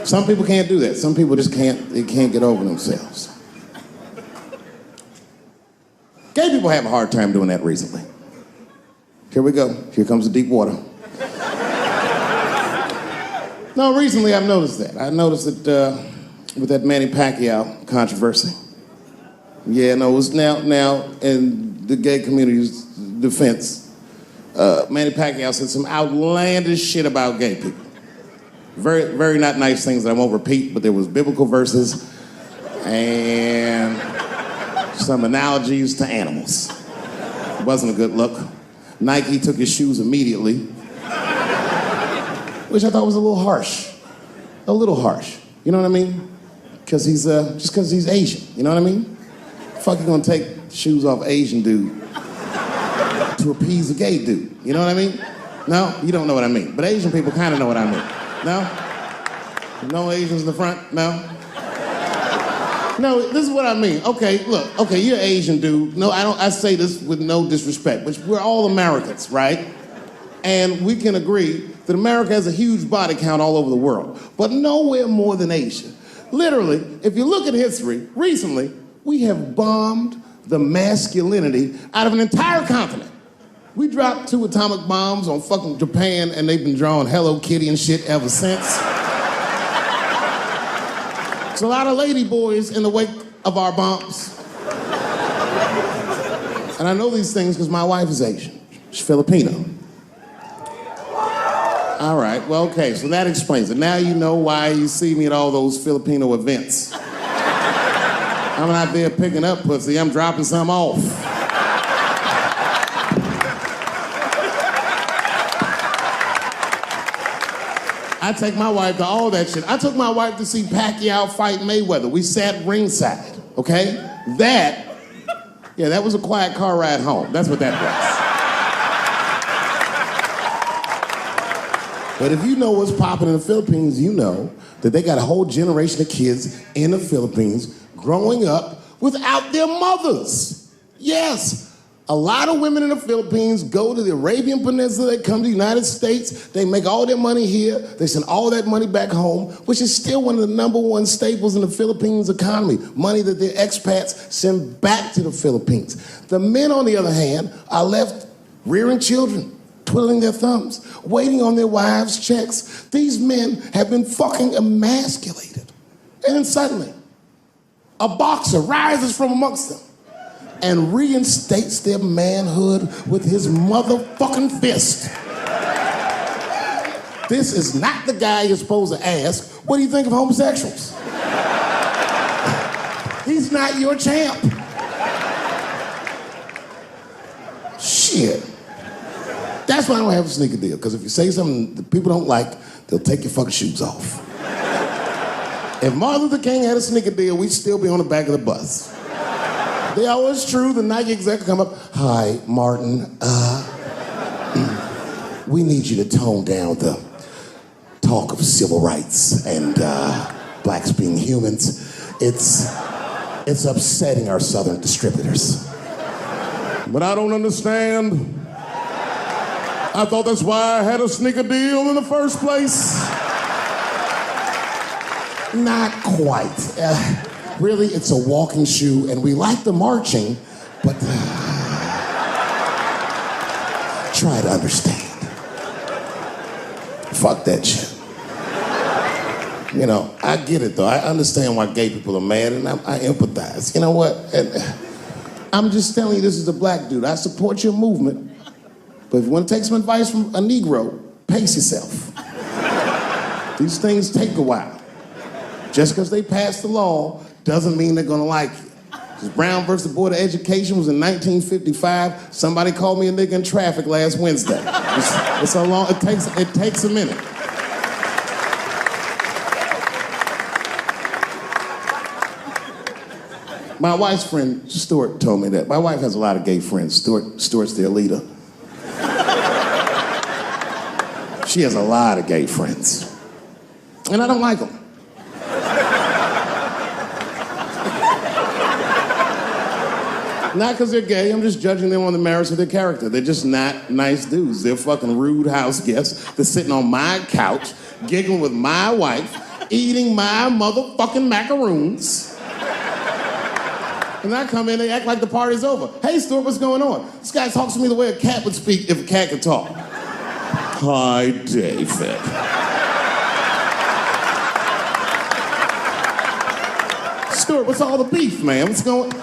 Some people can't do that. Some people just can't get over themselves. Gay people have a hard time doing that recently. Here we go. Here comes the deep water. No, recently I've noticed that. I noticed that with that Manny Pacquiao controversy. Yeah, no, it was now in the gay community's defense, Manny Pacquiao said some outlandish shit about gay people. Very, very not nice things that I won't repeat, but there was biblical verses and some analogies to animals. It wasn't a good look. Nike took his shoes immediately, which I thought was a little harsh. A little harsh. You know what I mean? Because he's, just because he's Asian. You know what I mean? Fuck you gonna take shoes off Asian dude to appease a gay dude? You know what I mean? No? You don't know what I mean. But Asian people kind of know what I mean. No? No Asians in the front? No? No, this is what I mean. Okay, look. Okay, you're Asian dude. No, I say this with no disrespect, but we're all Americans, right? And we can agree that America has a huge body count all over the world, but nowhere more than Asia. Literally, if you look at history, recently, we have bombed the masculinity out of an entire continent. We dropped 2 atomic bombs on fucking Japan, and they've been drawing Hello Kitty and shit ever since. There's a lot of lady boys in the wake of our bombs. And I know these things because my wife is Asian. She's Filipino. All right, well, okay, so that explains it. Now you know why you see me at all those Filipino events. I'm not there picking up pussy, I'm dropping some off. I take my wife to all that shit. I took my wife to see Pacquiao fight Mayweather. We sat ringside, okay? That was a quiet car ride home. That's what that was. But if you know what's popping in the Philippines, you know that they got a whole generation of kids in the Philippines growing up without their mothers. Yes. A lot of women in the Philippines go to the Arabian Peninsula, they come to the United States, they make all their money here, they send all that money back home, which is still one of the #1 staples in the Philippines economy, money that their expats send back to the Philippines. The men, on the other hand, are left rearing children, twiddling their thumbs, waiting on their wives' checks. These men have been fucking emasculated. And then suddenly, a boxer rises from amongst them and reinstates their manhood with his motherfucking fist. This is not the guy you're supposed to ask, what do you think of homosexuals? He's not your champ. Shit. That's why I don't have a sneaker deal, because if you say something that people don't like, they'll take your fucking shoes off. If Martin Luther King had a sneaker deal, we'd still be on the back of the bus. They always true, the Nike exec come up, hi, Martin, we need you to tone down the talk of civil rights and blacks being humans. It's upsetting our southern distributors. But I don't understand. I thought that's why I had a sneaker deal in the first place. Not quite. Really, it's a walking shoe, and we like the marching, but try to understand. Fuck that shit. You know, I get it, though. I understand why gay people are mad, and I empathize. You know what? And I'm just telling you, this is a black dude. I support your movement, but if you want to take some advice from a Negro, pace yourself. These things take a while. Just because they passed the law doesn't mean they're gonna like you. Because Brown versus the Board of Education was in 1955. Somebody called me a nigga in traffic last Wednesday. It's so long, it takes a minute. My wife's friend, Stuart, told me that. My wife has a lot of gay friends. Stuart's their leader. She has a lot of gay friends. And I don't like them. Not because they're gay, I'm just judging them on the merits of their character. They're just not nice dudes. They're fucking rude house guests. They're sitting on my couch, giggling with my wife, eating my motherfucking macaroons. And I come in, they act like the party's over. Hey, Stuart, what's going on? This guy talks to me the way a cat would speak if a cat could talk. Hi, David. Stuart, what's all the beef, man? What's going on?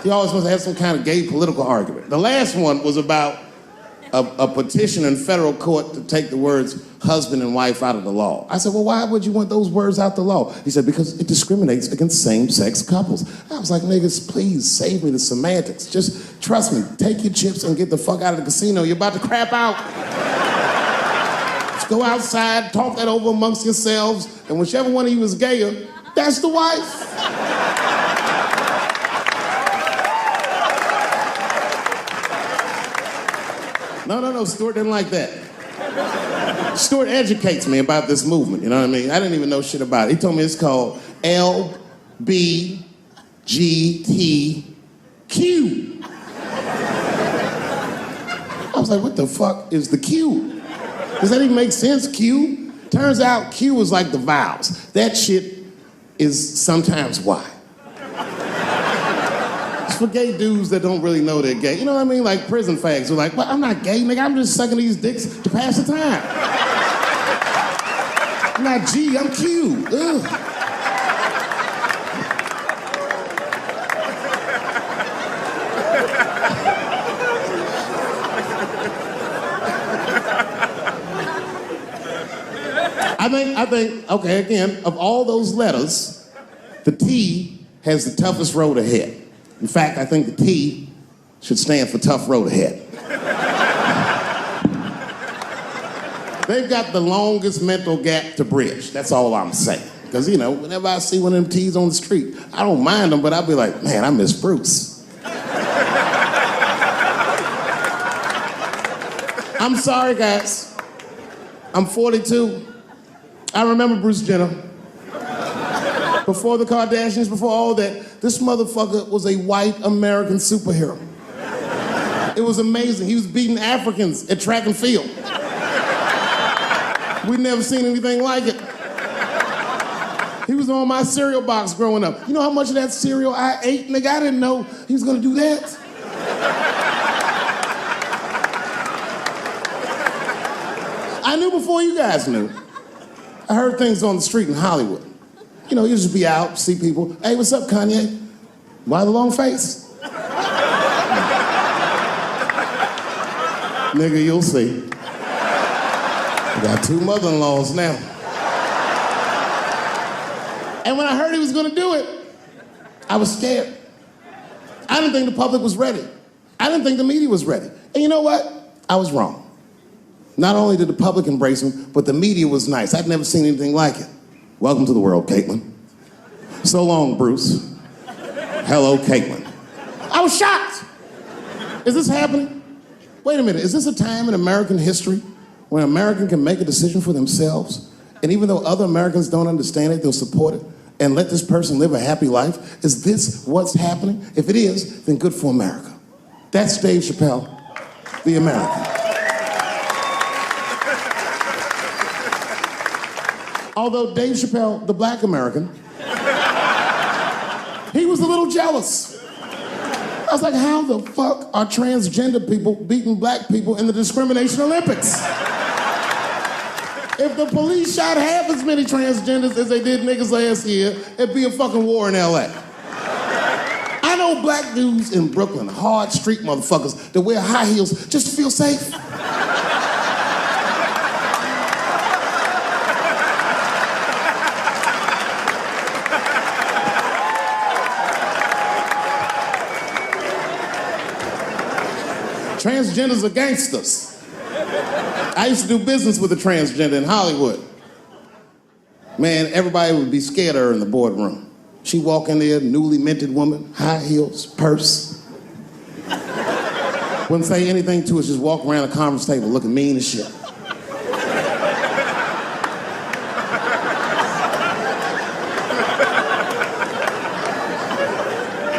You always must have some kind of gay political argument. The last one was about a petition in federal court to take the words husband and wife out of the law. I said, well, why would you want those words out the law? He said, because it discriminates against same-sex couples. I was like, niggas, please save me the semantics. Just trust me, take your chips and get the fuck out of the casino. You're about to crap out. Just go outside, talk that over amongst yourselves, and whichever one of you is gayer, that's the wife. No, Stuart didn't like that. Stuart educates me about this movement, you know what I mean? I didn't even know shit about it. He told me it's called LGBTQ. I was like, what the fuck is the Q? Does that even make sense, Q? Turns out Q is like the vowels. That shit is sometimes Y. For gay dudes that don't really know they're gay. You know what I mean? Like prison fags who are like, well, I'm not gay, nigga. I'm just sucking these dicks to pass the time. I'm not G, I'm Q. Ugh. I think, okay, again, of all those letters, the T has the toughest road ahead. In fact, I think the T should stand for tough road ahead. They've got the longest mental gap to bridge. That's all I'm saying. Because, you know, whenever I see one of them T's on the street, I don't mind them, but I'll be like, man, I miss Bruce. I'm sorry, guys. I'm 42. I remember Bruce Jenner. Before the Kardashians, before all that, this motherfucker was a white American superhero. It was amazing. He was beating Africans at track and field. We'd never seen anything like it. He was on my cereal box growing up. You know how much of that cereal I ate, nigga? I didn't know he was gonna do that. I knew before you guys knew. I heard things on the street in Hollywood. You know, you just be out, see people. Hey, what's up, Kanye? Why the long face? Nigga, you'll see. I got 2 mother-in-laws now. And when I heard he was gonna do it, I was scared. I didn't think the public was ready. I didn't think the media was ready. And you know what? I was wrong. Not only did the public embrace him, but the media was nice. I'd never seen anything like it. Welcome to the world, Caitlin. So long, Bruce. Hello, Caitlin. I was shocked. Is this happening? Wait a minute, is this a time in American history when an American can make a decision for themselves, and even though other Americans don't understand it, they'll support it, and let this person live a happy life? Is this what's happening? If it is, then good for America. That's Dave Chappelle, the American. Although Dave Chappelle, the black American, he was a little jealous. I was like, how the fuck are transgender people beating black people in the discrimination Olympics? If the police shot half as many transgenders as they did niggas last year, it'd be a fucking war in LA. I know black dudes in Brooklyn, hard street motherfuckers that wear high heels just to feel safe. Transgenders are gangsters. I used to do business with a transgender in Hollywood. Man, everybody would be scared of her in the boardroom. She'd walk in there, newly minted woman, high heels, purse. Wouldn't say anything to us, just walk around the conference table looking mean as shit.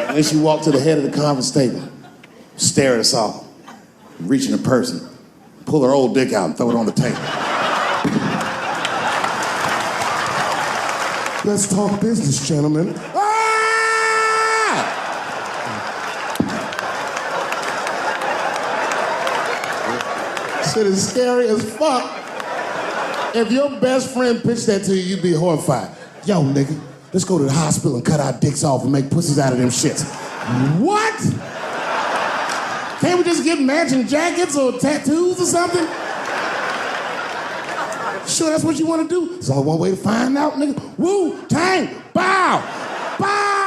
And then she walked to the head of the conference table, stare at us all. Reach in a person, pull her old dick out and throw it on the table. Let's talk business, gentlemen. Ah! Shit is scary as fuck. If your best friend pitched that to you, you'd be horrified. Yo, nigga, let's go to the hospital and cut our dicks off and make pussies out of them shits. What? Can't we just get matching jackets or tattoos or something? Sure, that's what you want to do? There's only one way to find out, nigga. Wu-Tang, bow, bow.